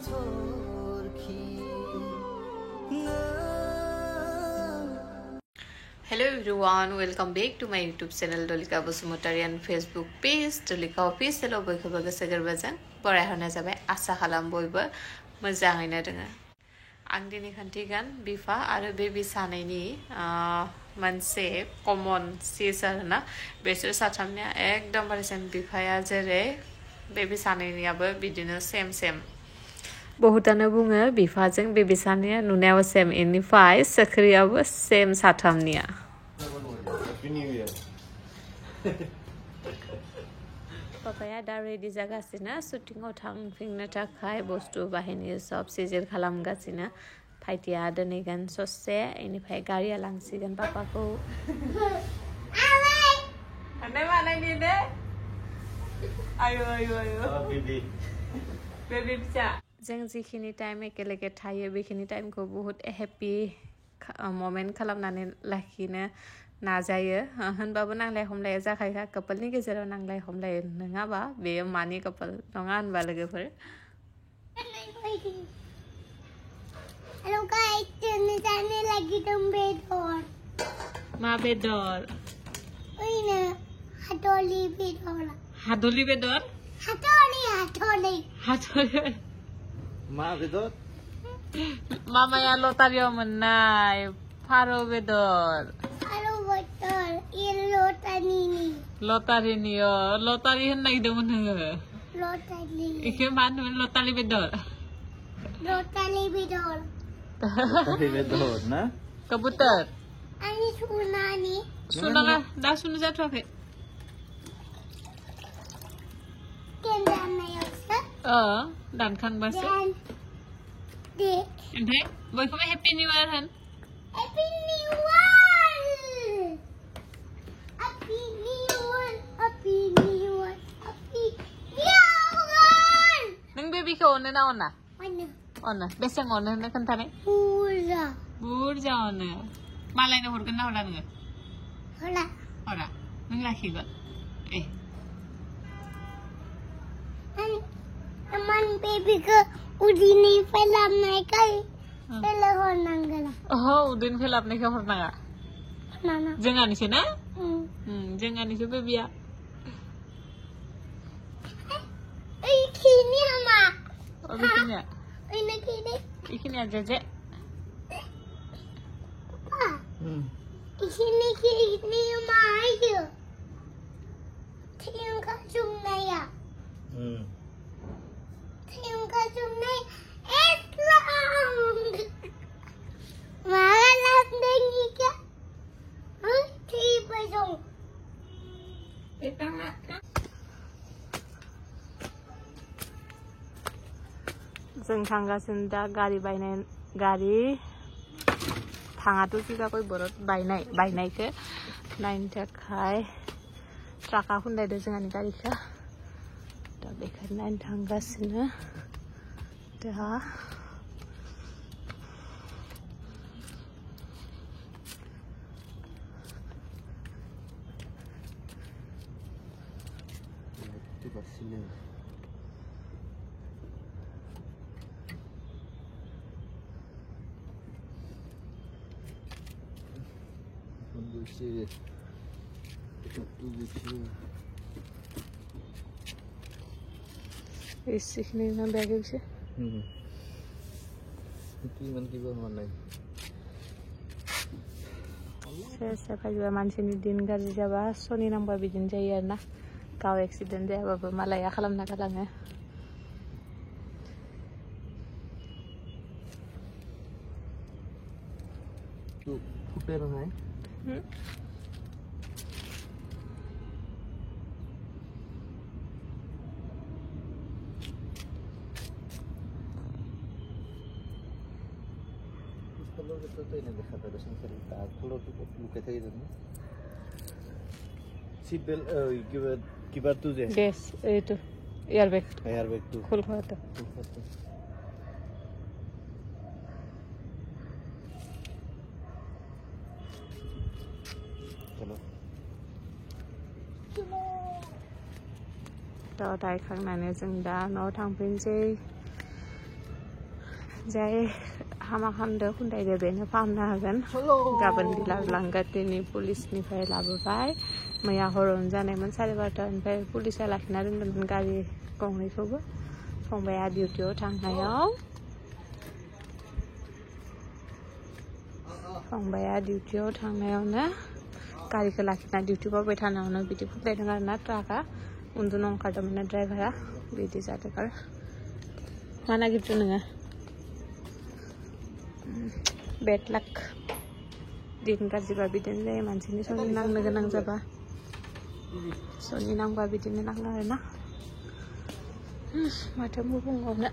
Hello everyone, welcome back to my YouTube channel Dolika Bosumotari and Facebook page Dolika Official Boykabaga Sagarbajan. Borahana Zabe Asa Halam Boyba Mazaina Dunga. Angdini Kantigan, Bifa, Ara baby Sanani, Manse, Common, Caesarna, Besser Satamnia, Egg Dumbarism Bifaya Zere, baby Sanani Abba, Bidino, same. Bahutana bunga bifajeng bebisania nunewa same inify sakriyawa same satamnia. Happy New Year. Papaya da ready jagasina shooting thang fingna takai bostu bahini sob sijer khalamgasina phaitia danigan sosse inify gari alangsigan papa ko. Ane mana ni de? Ayo. Baby pcha. जों जिखिनि time एकेलगे थायो बेखिनि टाइमखौ बहुत happy moment खालामनानै लाखिनो नाजायो होनबाबो नांलाय हमलाया जाखायो कपलनि गेजेराव नांलाय हमलाय नङाबा बेयो मानि कपल नङा होनबा लोगोफोर हेलो गाइस चलने जाने लगी तुम बेदर मा बेदर ओइने हाथोली बेदर हाथोली बेदर हाथोली Ma bedor? Mama ya lotario menai Faro bedor il Lotari yo Lotari hendak demun he Lotari Iki man lotari bedor Tadi bedor na? Kabutar Ani sunani Sunanga dah sunu jatuh ke Kendan mayosa Dan kan basi Dan Dek Ente boy ko happy new year han Happy New Year Happy New Year Happy New Year Happy New Year Nang baby ko ona na ona Mana ona besang ona na kantane Burja ona malai na hurkan na hola nga Hola nang laki ba Aman baby ke udini film naik kali telepon nanggala udin film naik ke horna nana jangan di sini jangan di sini biar kini ama bikinnya ini kini aja je kini ama ayo tiang kasum naya tiang kasum naya Islam malah dengi ke tiba dong जों थांगासिनो दा गारि बायनाय गारि थाङाथ' सिगाङै बरत बायनायखौ नायनो थाखाय ट्राका हुनलायदो जोंहानि गारिखौ दा बेखौ नायनो थांगासिनो दा Isi ini nang bagi sih. Itu man kiba mana? Saya juga mancing di negara Jawa, Sony nang babi jenjaya na, kau accident deh, bapak Malaya kalam nak kalangnya. Tu puter hai? Kalau kita tu ini dekat ada cerita, kalau tu luka tadi tu, seat belt, kibar tu je. Yes, itu airbag. Airbag tu. Khul khata. Chalo. Đó đây khăn này nên dừng đá nó thằng bên dây जाय हामा खामदो खुन्दायदो बेनो फाहामनो हागोन गाबोन दिलार लांगोन दिनै पुलिसनिफ्राय लाबोबाय मैया हरावनो जानायमोन 12:30निफ्राय पुलिसा लाखिना दोनदोंमोन गारि गंनैखौबो फंबाया डिउटियाव थांनायाव ना गारिखौ लाखिना डिउटि मावबाय थानायावनो बिदि फुफ्लायदों आरोना ट्राकआ उन्दुनो ओंखारदोंमोन ड्राइभारा बिदि जादों आरो मा नागिरदों नोङो बेड लाक दिन गाज्रिबा बिदिनो जायो मानसिनि सनि नांनो गोनां जाबा सनि नांबा बिदिनो नाङो आरोना माथो बुंबावनो